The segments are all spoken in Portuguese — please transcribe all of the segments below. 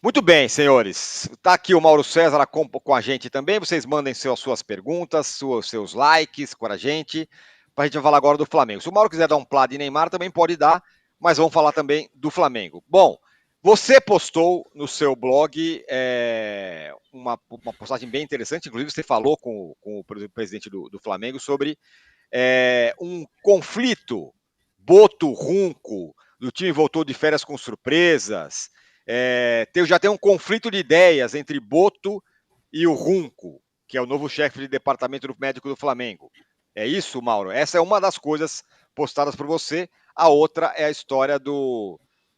Muito bem, senhores. Está aqui o Mauro César com a gente também. Vocês mandem suas perguntas, seus likes para a gente falar agora do Flamengo. Se o Mauro quiser dar um plá de Neymar, também pode dar, mas vamos falar também do Flamengo. Bom, você postou no seu blog uma postagem bem interessante, inclusive você falou com o presidente do Flamengo sobre um conflito Boto-Runco, do time voltou de férias com surpresas. Já tem um conflito de ideias entre Boto e o Runco, que é o novo chefe de departamento médico do Flamengo. É isso, Mauro? Essa é uma das coisas postadas por você. A outra é a história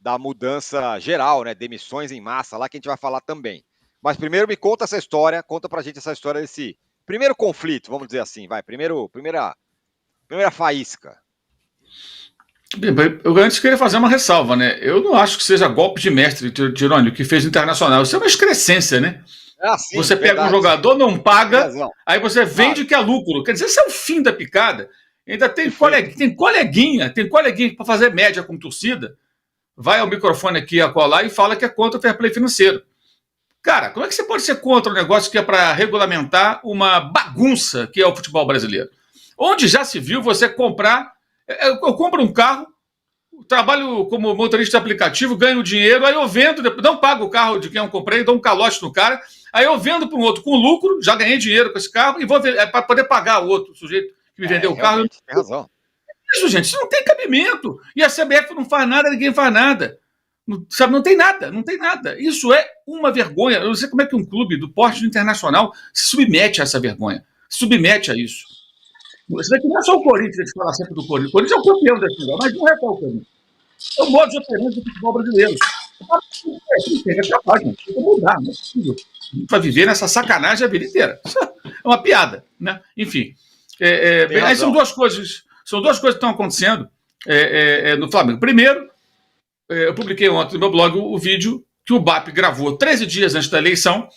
da mudança geral, né? Demissões em massa, lá que a gente vai falar também. Mas primeiro me conta essa história, conta pra gente essa história desse primeiro conflito, vamos dizer assim, primeira faísca. Eu antes queria fazer uma ressalva, né? Eu não acho que seja golpe de mestre, Tironi, que fez o Internacional. Isso é uma excrescência, né? Sim, você pega um jogador, não paga, aí você vende que é lucro. Quer dizer, isso é o fim da picada. Ainda tem coleguinha para fazer média com torcida, vai ao microfone aqui a colar e fala que é contra o fair play financeiro. Cara, como é que você pode ser contra um negócio que é para regulamentar uma bagunça que é o futebol brasileiro? Onde já se viu você comprar... Eu compro um carro, trabalho como motorista de aplicativo, ganho dinheiro, aí eu vendo, não pago o carro de quem eu comprei, dou um calote no cara, aí eu vendo para um outro com lucro, já ganhei dinheiro com esse carro, e vou para poder pagar o outro sujeito que me vendeu o carro. Tem razão. Isso, gente, isso não tem cabimento. E a CBF não faz nada, ninguém faz nada. Sabe, não tem nada. Isso é uma vergonha. Eu não sei como é que um clube do porte do Internacional se submete a essa vergonha, se submete a isso. Isso daqui não é só o Corinthians, a gente fala sempre do Corinthians. O Corinthians é o campeão desse negócio, mas não é só o Corinthians. É o modo de operante do futebol brasileiro. Tem que acabar, gente. Tem que mudar, não é possível. A gente vai viver nessa sacanagem a vida inteira. Isso é uma piada, né? Enfim. Aí são duas coisas que estão acontecendo no Flamengo. Primeiro, eu publiquei ontem no meu blog o vídeo que o BAP gravou 13 dias antes da eleição,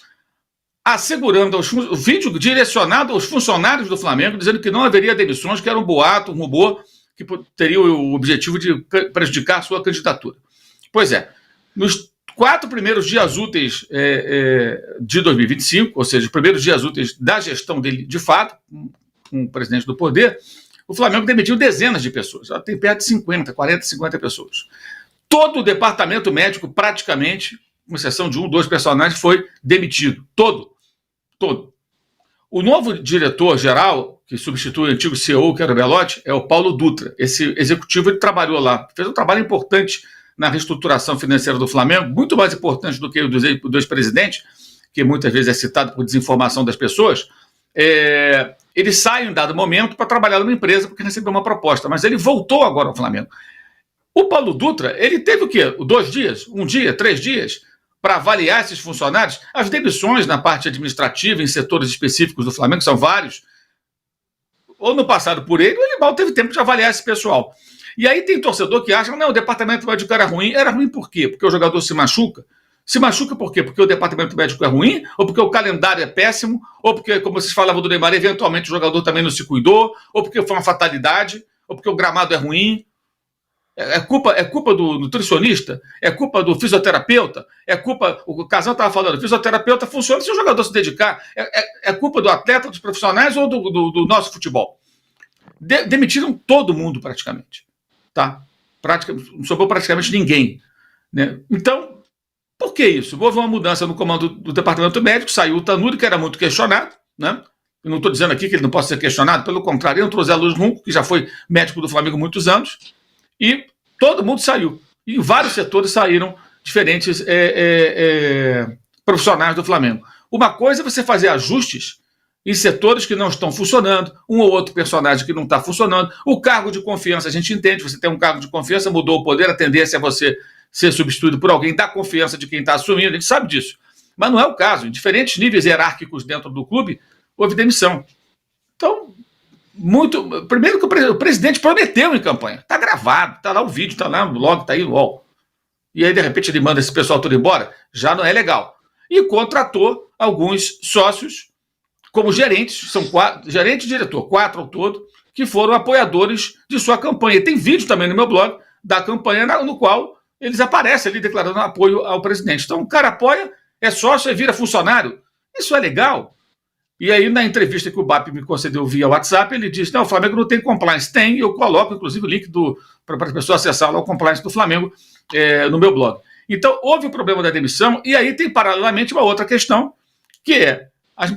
assegurando o vídeo direcionado aos funcionários do Flamengo, dizendo que não haveria demissões, que era um boato, um rumor, que teria o objetivo de prejudicar a sua candidatura. Pois é, nos 4 primeiros dias úteis de 2025, ou seja, os primeiros dias úteis da gestão dele de fato, com o presidente do poder, o Flamengo demitiu dezenas de pessoas. Já tem perto de 40, 50 pessoas. Todo o departamento médico, praticamente, com exceção de 1, 2 personagens, foi demitido. Todo. O novo diretor-geral, que substitui o antigo CEO, que era o Belotti, é o Paulo Dutra. Esse executivo, ele trabalhou lá, fez um trabalho importante na reestruturação financeira do Flamengo, muito mais importante do que o do ex-presidente, que muitas vezes é citado por desinformação das pessoas. Ele sai em dado momento para trabalhar numa empresa porque recebeu uma proposta, mas ele voltou agora ao Flamengo. O Paulo Dutra, ele teve o quê? 2 dias? 1 dia? 3 dias? Para avaliar esses funcionários? As demissões na parte administrativa, em setores específicos do Flamengo, são vários. Ou no passado por ele, ele mal teve tempo de avaliar esse pessoal. E aí tem torcedor que acha, não, o departamento médico era ruim. Era ruim por quê? Porque o jogador se machuca? Se machuca por quê? Porque o departamento médico é ruim? Ou porque o calendário é péssimo? Ou porque, como vocês falavam do Neymar, eventualmente o jogador também não se cuidou? Ou porque foi uma fatalidade? Ou porque o gramado é ruim? É culpa do nutricionista? É culpa do fisioterapeuta? O Casal estava falando, o fisioterapeuta funciona se o jogador se dedicar. É culpa do atleta, dos profissionais ou do nosso futebol? Demitiram todo mundo praticamente. Tá? Não sobrou praticamente ninguém. Né? Então, por que isso? Houve uma mudança no comando do departamento médico, saiu o Tanuri, que era muito questionado, né? Eu não estou dizendo aqui que ele não possa ser questionado, pelo contrário, entrou o Zé Luiz Runco, que já foi médico do Flamengo há muitos anos, e todo mundo saiu. E em vários setores saíram diferentes profissionais do Flamengo. Uma coisa é você fazer ajustes em setores que não estão funcionando, um ou outro personagem que não está funcionando. O cargo de confiança, a gente entende, você tem um cargo de confiança, mudou o poder, a tendência é você ser substituído por alguém da confiança de quem está assumindo, a gente sabe disso. Mas não é o caso. Em diferentes níveis hierárquicos dentro do clube, houve demissão. Então, primeiro que o presidente prometeu em campanha. Está gravado, está lá o vídeo, está lá no blog, está aí no UOL. E aí, de repente, ele manda esse pessoal todo embora. Já não é legal. E contratou alguns sócios como gerentes, são 4, gerente e diretor, 4 ao todo, que foram apoiadores de sua campanha. Tem vídeo também no meu blog da campanha no qual eles aparecem ali declarando apoio ao presidente. Então o cara apoia, é sócio e vira funcionário. Isso é legal. E aí, na entrevista que o BAP me concedeu via WhatsApp, ele disse: não, o Flamengo não tem compliance. Tem, eu coloco, inclusive, o link para a pessoa acessar lá o compliance do Flamengo no meu blog. Então, houve o problema da demissão, e aí tem, paralelamente, uma outra questão, que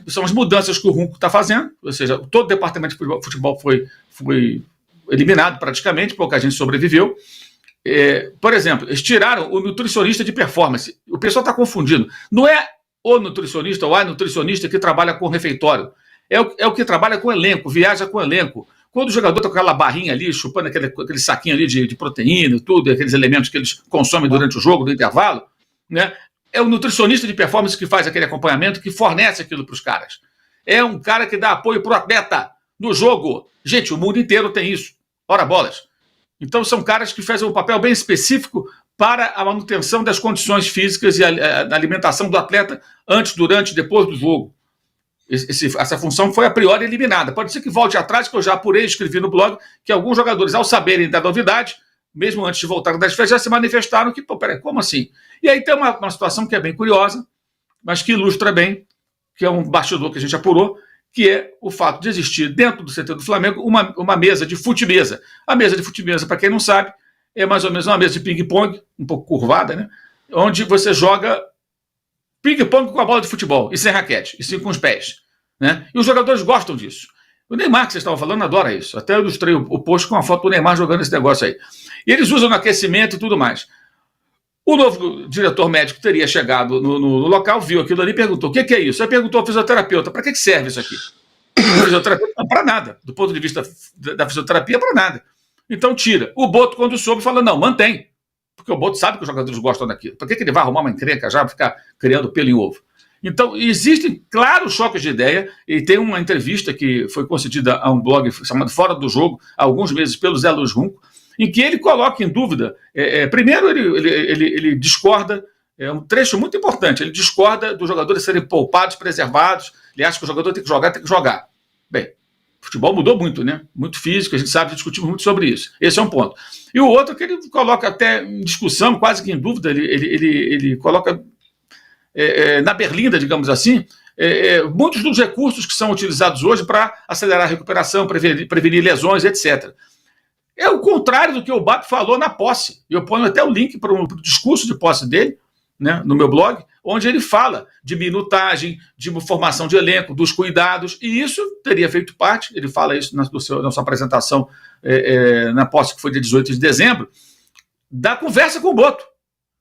são as mudanças que o Runco está fazendo, ou seja, todo o departamento de futebol foi eliminado praticamente, pouca gente sobreviveu. Por exemplo, eles tiraram o nutricionista de performance. O pessoal está confundindo. Não é o nutricionista ou a nutricionista que trabalha com refeitório. É o que trabalha com elenco, viaja com elenco. Quando o jogador está com aquela barrinha ali, chupando aquele saquinho ali de proteína, tudo, aqueles elementos que eles consomem durante o jogo, no intervalo, né? É o nutricionista de performance que faz aquele acompanhamento, que fornece aquilo para os caras. É um cara que dá apoio para o atleta no jogo. Gente, o mundo inteiro tem isso. Ora bolas. Então são caras que fazem um papel bem específico para a manutenção das condições físicas e a alimentação do atleta antes, durante e depois do jogo. Essa função foi a priori eliminada. Pode ser que volte atrás, que eu já apurei e escrevi no blog, que alguns jogadores, ao saberem da novidade, mesmo antes de voltar das férias, já se manifestaram que, peraí, como assim? E aí tem uma situação que é bem curiosa, mas que ilustra bem, que é um bastidor que a gente apurou, que é o fato de existir dentro do CT do Flamengo uma mesa de fute-mesa. A mesa de fute-mesa, para quem não sabe, é mais ou menos uma mesa de ping-pong, um pouco curvada, né? Onde você joga ping-pong com a bola de futebol, e sem raquete, e sim com os pés. Né? E os jogadores gostam disso. O Neymar, que vocês estavam falando, adora isso. Até eu ilustrei o post com a foto do Neymar jogando esse negócio aí. E eles usam no aquecimento e tudo mais. O novo diretor médico teria chegado no local, viu aquilo ali e perguntou: o que é isso? Aí perguntou ao fisioterapeuta: para que serve isso aqui? O fisioterapeuta: não, para nada. Do ponto de vista da fisioterapia, para nada. Então tira. O Boto, quando soube, fala: não, mantém. Porque o Boto sabe que os jogadores gostam daquilo. Para que ele vai arrumar uma encrenca já, ficar criando pelo em ovo? Então, existem claros choques de ideia, e tem uma entrevista que foi concedida a um blog chamado Fora do Jogo, há alguns meses, pelo Zé Luiz Runco, em que ele coloca em dúvida, primeiro ele discorda, é um trecho muito importante, ele discorda dos jogadores serem poupados, preservados, ele acha que o jogador tem que jogar. Bem, o futebol mudou muito, né? Muito físico, a gente sabe, discutimos muito sobre isso. Esse é um ponto. E o outro que ele coloca até em discussão, quase que em dúvida, ele coloca na berlinda, digamos assim, muitos dos recursos que são utilizados hoje para acelerar a recuperação, prevenir lesões, etc. É o contrário do que o BAP falou na posse. Eu ponho até o link para o discurso de posse dele, né, no meu blog, onde ele fala de minutagem, de formação de elenco, dos cuidados, e isso teria feito parte, ele fala isso na sua apresentação na posse, que foi de 18 de dezembro, da conversa com o Boto.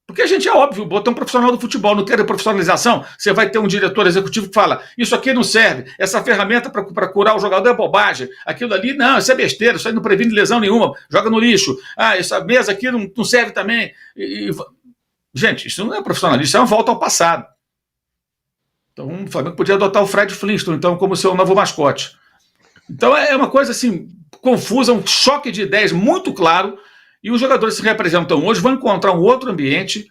Porque a gente, é óbvio, o Boto é um profissional do futebol, não quer profissionalização. Você vai ter um diretor executivo que fala: isso aqui não serve, essa ferramenta para curar o jogador é bobagem, aquilo ali, não, isso é besteira, isso aí não previne lesão nenhuma, joga no lixo, essa mesa aqui não serve também. Gente, isso não é profissionalismo, isso é uma volta ao passado. Então o Flamengo podia adotar o Fred Flintstone, então, como seu novo mascote. Então é uma coisa assim, confusa, um choque de ideias muito claro. E os jogadores que se representam hoje vão encontrar um outro ambiente,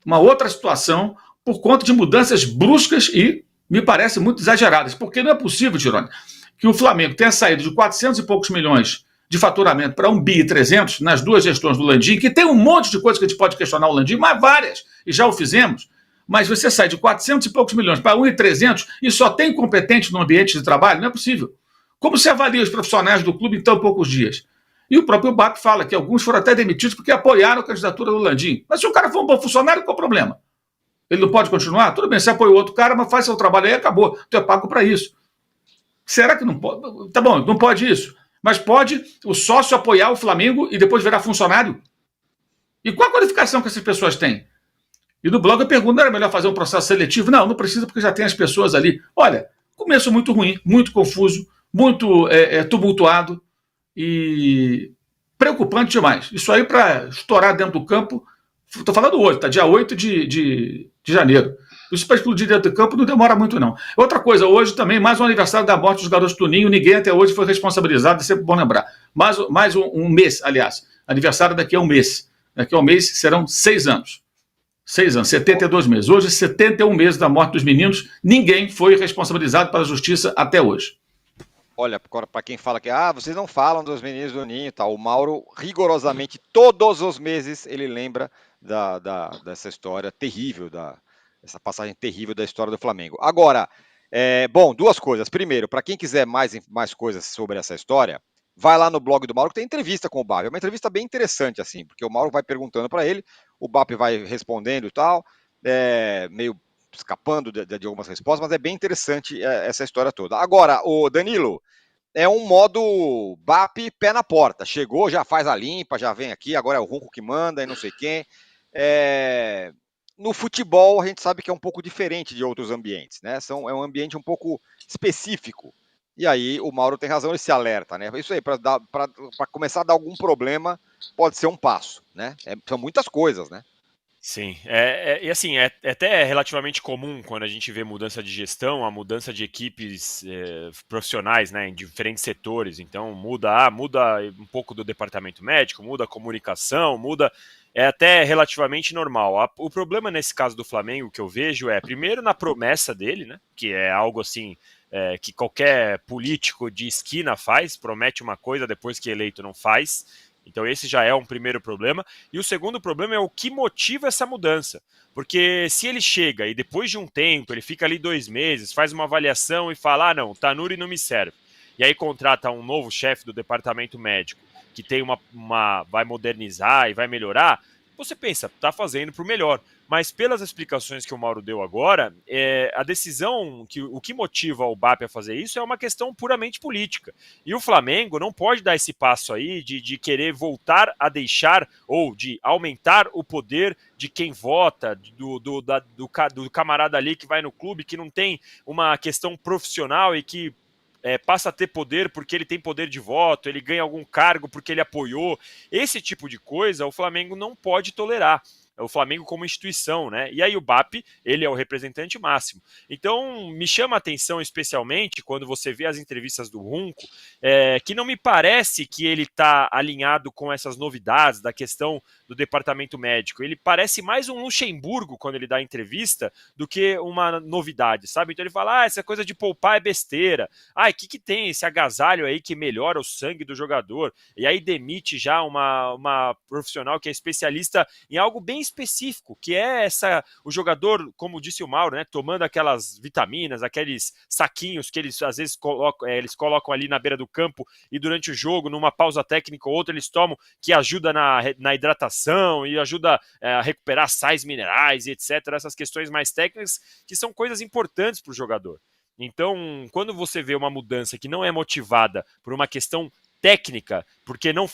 uma outra situação, por conta de mudanças bruscas e, me parece, muito exageradas. Porque não é possível, Tirone, que o Flamengo tenha saído de 400 e poucos milhões de faturamento para 1,3 bi nas duas gestões do Landim, que tem um monte de coisa que a gente pode questionar o Landim, mas várias, e já o fizemos. Mas você sai de 400 e poucos milhões para 1,3 e só tem competente no ambiente de trabalho? Não é possível. Como se avalia os profissionais do clube em tão poucos dias? E o próprio BAP fala que alguns foram até demitidos porque apoiaram a candidatura do Landim. Mas se o cara for um bom funcionário, qual é o problema? Ele não pode continuar? Tudo bem, você apoiou outro cara, mas faz seu trabalho aí e acabou. Tu é pago para isso. Será que não pode? Tá bom, não pode isso. Mas pode o sócio apoiar o Flamengo e depois virar funcionário? E qual a qualificação que essas pessoas têm? E no blog eu pergunto: não era melhor fazer um processo seletivo? Não precisa, porque já tem as pessoas ali. Olha, começo muito ruim, muito confuso, muito tumultuado. E preocupante demais. Isso aí para estourar dentro do campo, estou falando hoje, tá? Dia 8 de janeiro. Isso para explodir dentro do campo não demora muito, não. Outra coisa, hoje também, mais um aniversário da morte dos garotos do Ninho, ninguém até hoje foi responsabilizado, é sempre bom lembrar. Mais um mês, aliás. Aniversário daqui a um mês. Daqui a um mês serão 6 anos. 6 anos, 72 meses. Hoje, 71 meses da morte dos meninos, ninguém foi responsabilizado pela justiça até hoje. Olha, para quem fala que vocês não falam dos meninos do Ninho, tá? O Mauro, rigorosamente, todos os meses, ele lembra dessa história terrível, essa passagem terrível da história do Flamengo. Agora, bom, duas coisas. Primeiro, para quem quiser mais coisas sobre essa história, vai lá no blog do Mauro, que tem entrevista com o Bap. É uma entrevista bem interessante, assim, porque o Mauro vai perguntando para ele, o Bap vai respondendo e tal, meio escapando de algumas respostas, mas é bem interessante essa história toda. Agora, o Danilo, é um modo BAP pé na porta. Chegou, já faz a limpa, já vem aqui, agora é o Ronco que manda e não sei quem. No futebol, a gente sabe que é um pouco diferente de outros ambientes, né? É um ambiente um pouco específico. E aí o Mauro tem razão, ele se alerta, né? Isso aí, para começar a dar algum problema, pode ser um passo, né? São muitas coisas, né? Sim, e assim, é até relativamente comum quando a gente vê mudança de gestão, a mudança de equipes profissionais, né, em diferentes setores. Então muda um pouco do departamento médico, muda a comunicação, é até relativamente normal. O problema nesse caso do Flamengo que eu vejo é, primeiro, na promessa dele, né, que é algo assim que qualquer político de esquina faz, promete uma coisa, depois que eleito não faz. Então esse já é um primeiro problema. E o segundo problema é o que motiva essa mudança. Porque se ele chega e depois de um tempo, ele fica ali 2 meses, faz uma avaliação e fala, não, Tanuri não me serve. E aí contrata um novo chefe do departamento médico, que tem vai modernizar e vai melhorar, você pensa, tá fazendo para o melhor. Mas pelas explicações que o Mauro deu agora, a decisão, o que motiva o BAP a fazer isso é uma questão puramente política. E o Flamengo não pode dar esse passo aí de querer voltar a deixar ou de aumentar o poder de quem vota, do camarada ali que vai no clube, que não tem uma questão profissional e que passa a ter poder porque ele tem poder de voto, ele ganha algum cargo porque ele apoiou. Esse tipo de coisa o Flamengo não pode tolerar. O Flamengo como instituição, né? E aí o BAP, ele é o representante máximo. Então, me chama a atenção especialmente quando você vê as entrevistas do Runco, que não me parece que ele está alinhado com essas novidades da questão do departamento médico. Ele parece mais um Luxemburgo quando ele dá entrevista do que uma novidade, sabe? Então ele fala, essa coisa de poupar é besteira. O que tem esse agasalho aí que melhora o sangue do jogador? E aí demite já uma profissional que é especialista em algo bem específico, que é o jogador, como disse o Mauro, né, tomando aquelas vitaminas, aqueles saquinhos que eles às vezes colocam ali na beira do campo e durante o jogo, numa pausa técnica ou outra, eles tomam, que ajuda na hidratação e ajuda a recuperar sais minerais e etc. Essas questões mais técnicas que são coisas importantes para o jogador. Então, quando você vê uma mudança que não é motivada por uma questão técnica, porque não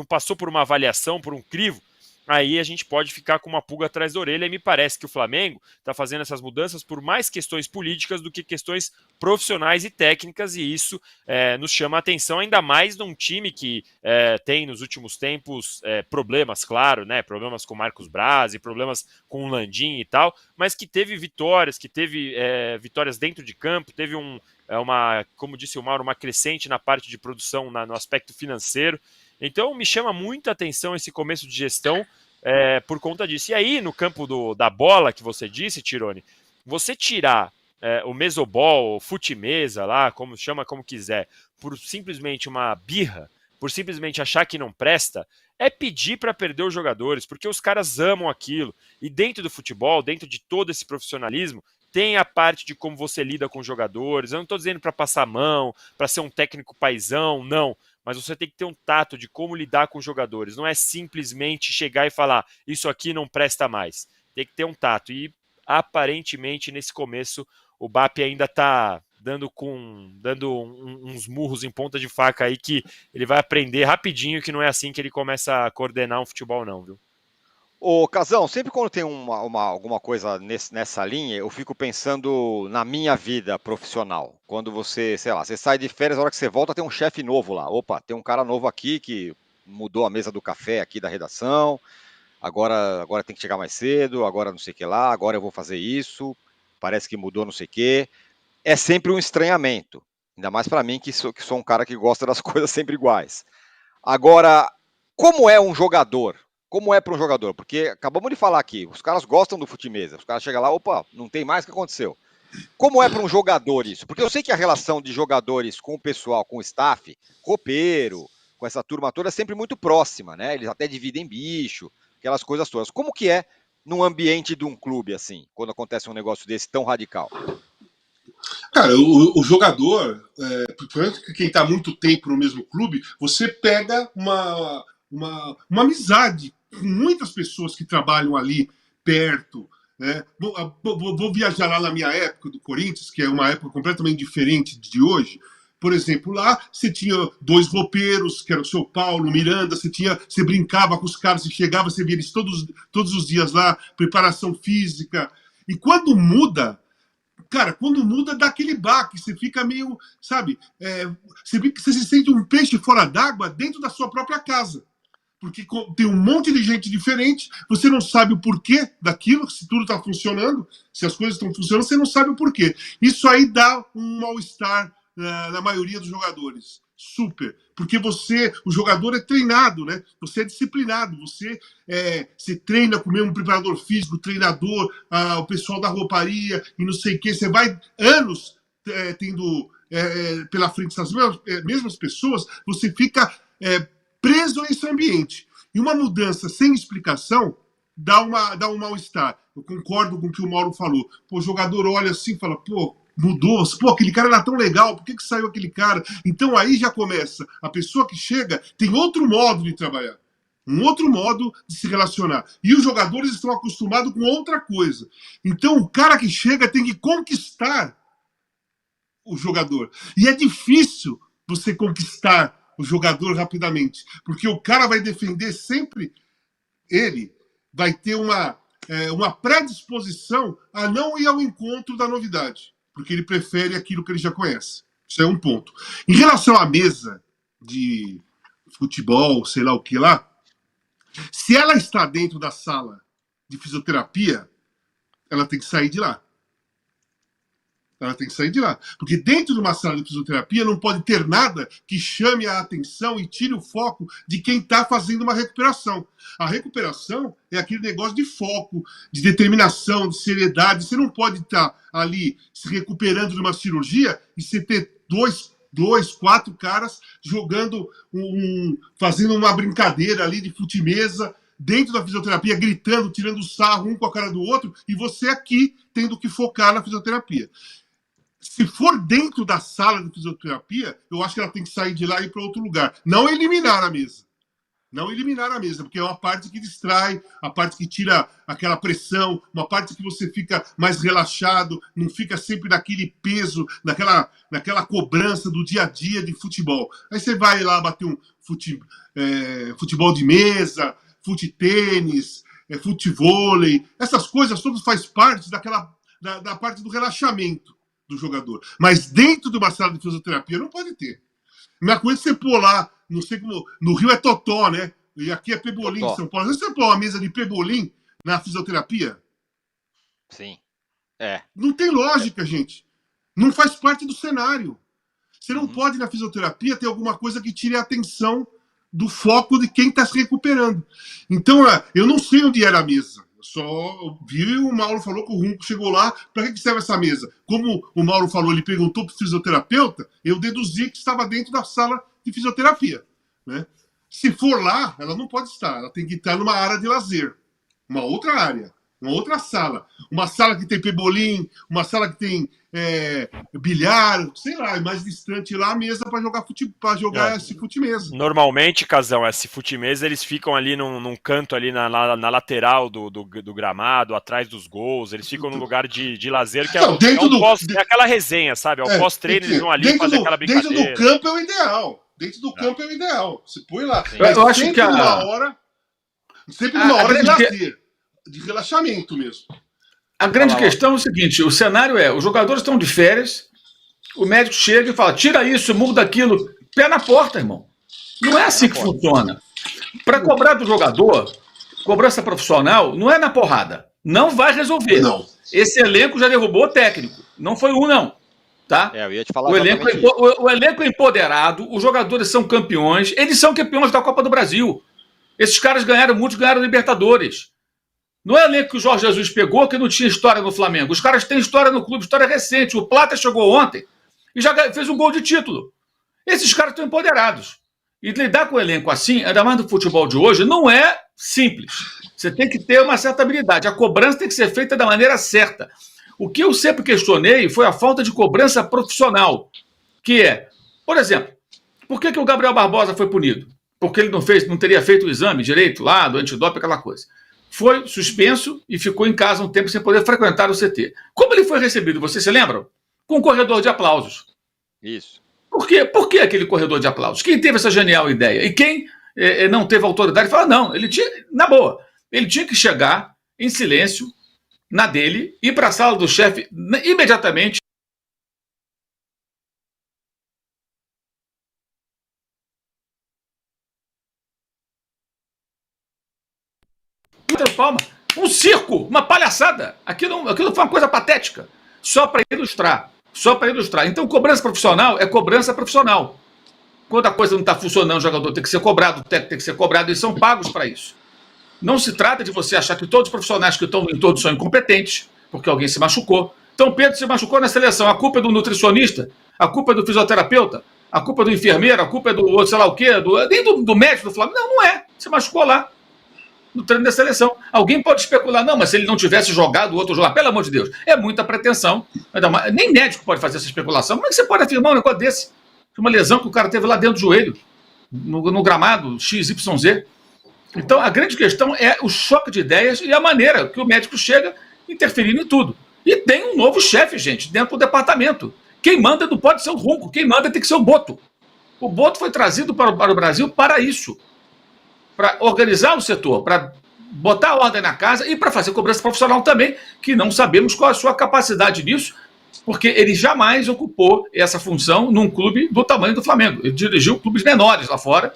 passou por uma avaliação, por um crivo, aí a gente pode ficar com uma pulga atrás da orelha, e me parece que o Flamengo está fazendo essas mudanças por mais questões políticas do que questões profissionais e técnicas, e isso nos chama a atenção, ainda mais num time que tem nos últimos tempos problemas, claro, né? Problemas com o Marcos Braz e problemas com o Landim e tal, mas que teve vitórias, vitórias dentro de campo, teve como disse o Mauro, uma crescente na parte de produção, no aspecto financeiro. Então me chama muita atenção esse começo de gestão por conta disso. E aí, no campo da bola que você disse, Tirone, você tirar o mesobol, o fute-mesa lá, chama como quiser, por simplesmente uma birra, por simplesmente achar que não presta, é pedir para perder os jogadores, porque os caras amam aquilo. E dentro do futebol, dentro de todo esse profissionalismo, tem a parte de como você lida com os jogadores. Eu não estou dizendo para passar a mão, para ser um técnico paizão, não. Mas você tem que ter um tato de como lidar com os jogadores. Não é simplesmente chegar e falar, isso aqui não presta mais. Tem que ter um tato. E, aparentemente, nesse começo, o BAP ainda está dando uns murros em ponta de faca aí que ele vai aprender rapidinho que não é assim que ele começa a coordenar um futebol, não, viu? Ô, Casão, sempre quando tem alguma coisa nessa linha, eu fico pensando na minha vida profissional. Quando você, sei lá, você sai de férias, a hora que você volta, tem um chefe novo lá. Opa, tem um cara novo aqui que mudou a mesa do café aqui da redação. Agora tem que chegar mais cedo, agora não sei o que lá, agora eu vou fazer isso. Parece que mudou não sei o que. É sempre um estranhamento. Ainda mais para mim, que sou um cara que gosta das coisas sempre iguais. Agora, como é um jogador? Como é para um jogador? Porque acabamos de falar aqui, os caras gostam do fute-mesa. Os caras chegam lá, opa, não tem mais, o que aconteceu? Como é para um jogador isso? Porque eu sei que a relação de jogadores com o pessoal, com o staff, roupeiro, com essa turma toda, é sempre muito próxima, né? Eles até dividem bicho, aquelas coisas todas. Como que é num ambiente de um clube, assim, quando acontece um negócio desse tão radical? Cara, o jogador, principalmente quem está há muito tempo no mesmo clube, você pega uma amizade com muitas pessoas que trabalham ali perto. Né? Vou viajar lá na minha época do Corinthians, que é uma época completamente diferente de hoje. Por exemplo, lá você tinha 2 roupeiros, que era o seu Paulo, Miranda, você brincava com os caras, você chegava, você via eles todos os dias lá, preparação física. E quando muda, cara, dá aquele baque, você fica meio, sabe, você se sente um peixe fora d'água dentro da sua própria casa. Porque tem um monte de gente diferente, você não sabe o porquê daquilo, se tudo está funcionando, se as coisas estão funcionando, você não sabe o porquê. Isso aí dá um mal-estar na maioria dos jogadores. Super. Porque o jogador é treinado, né? Você é disciplinado, você treina com o mesmo preparador físico, treinador, o pessoal da rouparia e não sei o quê. Você vai anos tendo pela frente essas mesmas pessoas, você fica preso nesse ambiente. E uma mudança sem explicação dá um mal-estar. Eu concordo com o que o Mauro falou. Pô, o jogador olha assim e fala, pô, mudou, pô, aquele cara era tão legal, por que saiu aquele cara? Então aí já começa, a pessoa que chega tem outro modo de trabalhar, um outro modo de se relacionar. E os jogadores estão acostumados com outra coisa. Então o cara que chega tem que conquistar o jogador. E é difícil você conquistar o jogador rapidamente, porque o cara vai defender sempre, ele vai ter uma predisposição a não ir ao encontro da novidade, porque ele prefere aquilo que ele já conhece. Isso é um ponto. Em relação à mesa de futebol, sei lá o que lá, se ela está dentro da sala de fisioterapia, ela tem que sair de lá. Ela tem que sair de lá. Porque dentro de uma sala de fisioterapia não pode ter nada que chame a atenção e tire o foco de quem está fazendo uma recuperação. A recuperação é aquele negócio de foco, de determinação, de seriedade. Você não pode estar ali se recuperando de uma cirurgia e você ter dois, 4 caras jogando, fazendo uma brincadeira ali de fute-mesa dentro da fisioterapia, gritando, tirando sarro um com a cara do outro, e você aqui tendo que focar na fisioterapia. Se for dentro da sala de fisioterapia, eu acho que ela tem que sair de lá e ir para outro lugar. Não eliminar a mesa. Não eliminar a mesa, porque é uma parte que distrai, a parte que tira aquela pressão, uma parte que você fica mais relaxado, não fica sempre naquele peso, naquela cobrança do dia a dia de futebol. Aí você vai lá bater um futebol de mesa, fute-tênis, fute-vôlei, essas coisas todas faz parte da parte do relaxamento do jogador. Mas dentro de uma sala de fisioterapia não pode ter. Uma coisa é você pôr lá, não sei como, no Rio é totó, né? E aqui é pebolim em São Paulo. Você pôr uma mesa de pebolim na fisioterapia? Sim. Não tem lógica, gente. Não faz parte do cenário. Você não pode, na fisioterapia, ter alguma coisa que tire a atenção do foco de quem está se recuperando. Então, eu não sei onde era a mesa. Só vi o Mauro falou que o Runco chegou lá. Para que serve essa mesa? Como o Mauro falou, ele perguntou para o fisioterapeuta, eu deduzi que estava dentro da sala de fisioterapia. Né? Se for lá, ela não pode estar. Ela tem que estar numa área de lazer. Uma outra área. Uma outra sala. Uma sala que tem pebolim, uma sala que tem bilhar, sei lá, mais distante lá a mesa para jogar esse fute-mesa. Normalmente, Casão, esse fute-mesa, eles ficam ali num canto ali na lateral do gramado, atrás dos gols, eles ficam num lugar de lazer que é aquela resenha, sabe? Ao pós-treino eles vão ali fazer aquela brincadeira. Dentro do campo é o ideal. Dentro do campo é o ideal. Você põe lá. Eu acho que sempre numa hora de lazer, de relaxamento mesmo. A grande questão é o seguinte, o cenário os jogadores estão de férias, o médico chega e fala, tira isso, muda aquilo, pé na porta, irmão. Não é assim que funciona. Para cobrar do jogador, cobrança profissional, não é na porrada. Não vai resolver. Não. Esse elenco já derrubou o técnico. Não foi não. Tá? Eu ia te falar o elenco é empoderado, os jogadores são campeões, eles são campeões da Copa do Brasil. Esses caras muitos ganharam Libertadores. Não é o elenco que o Jorge Jesus pegou que não tinha história no Flamengo. Os caras têm história no clube, história recente. O Plata chegou ontem e já fez um gol de título. Esses caras estão empoderados. E lidar com o elenco assim, ainda mais do futebol de hoje, não é simples. Você tem que ter uma certa habilidade. A cobrança tem que ser feita da maneira certa. O que eu sempre questionei foi a falta de cobrança profissional. Que é, por exemplo, por que o Gabriel Barbosa foi punido? Porque ele não teria feito o exame direito lá, do antidoping, aquela coisa. Foi suspenso e ficou em casa um tempo sem poder frequentar o CT. Como ele foi recebido, vocês se lembram? Com um corredor de aplausos. Isso. Por quê? Por que aquele corredor de aplausos? Quem teve essa genial ideia? E quem não teve autoridade fala, não, ele tinha, na boa, ele tinha que chegar em silêncio, na dele, ir para a sala do chefe imediatamente. Palma, um circo, uma palhaçada. Aquilo foi uma coisa patética, só para ilustrar. Então, cobrança profissional é cobrança profissional. Quando a coisa não está funcionando, o jogador tem que ser cobrado, o técnico tem que ser cobrado, eles são pagos para isso. Não se trata de você achar que todos os profissionais que estão em todos são incompetentes, porque alguém se machucou. Então, Pedro se machucou na seleção. A culpa é do nutricionista, a culpa é do fisioterapeuta, a culpa é do enfermeiro, a culpa é do sei lá o quê, nem do médico do Flamengo. Não é. Se machucou lá, no treino da seleção. Alguém pode especular, não, mas se ele não tivesse jogado o outro jogar, pelo amor de Deus, é muita pretensão. Nem médico pode fazer essa especulação. Como é que você pode afirmar um negócio desse? Uma lesão que o cara teve lá dentro do joelho, no gramado, XYZ. Então, a grande questão é o choque de ideias e a maneira que o médico chega interferindo em tudo. E tem um novo chefe, gente, dentro do departamento. Quem manda não pode ser o Runco, quem manda tem que ser o Boto. O Boto foi trazido para o Brasil para isso. Para organizar o setor, para botar a ordem na casa e para fazer cobrança profissional também, que não sabemos qual a sua capacidade nisso, porque ele jamais ocupou essa função num clube do tamanho do Flamengo. Ele dirigiu clubes menores lá fora,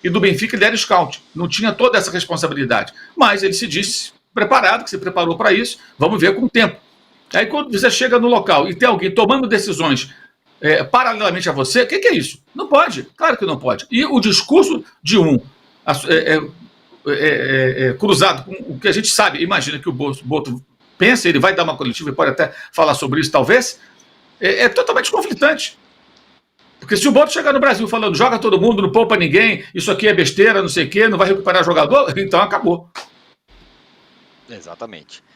e do Benfica ele era scout. Não tinha toda essa responsabilidade. Mas ele se disse preparado, que se preparou para isso, vamos ver com o tempo. Aí quando você chega no local e tem alguém tomando decisões paralelamente a você, o que é isso? Não pode, claro que não pode. E o discurso de cruzado com o que a gente sabe, imagina que o Boto pensa, ele vai dar uma coletiva e pode até falar sobre isso talvez, é totalmente conflitante. Porque se o Boto chegar no Brasil falando joga todo mundo, não poupa ninguém, isso aqui é besteira, não sei o quê, não vai recuperar jogador, então acabou. Exatamente.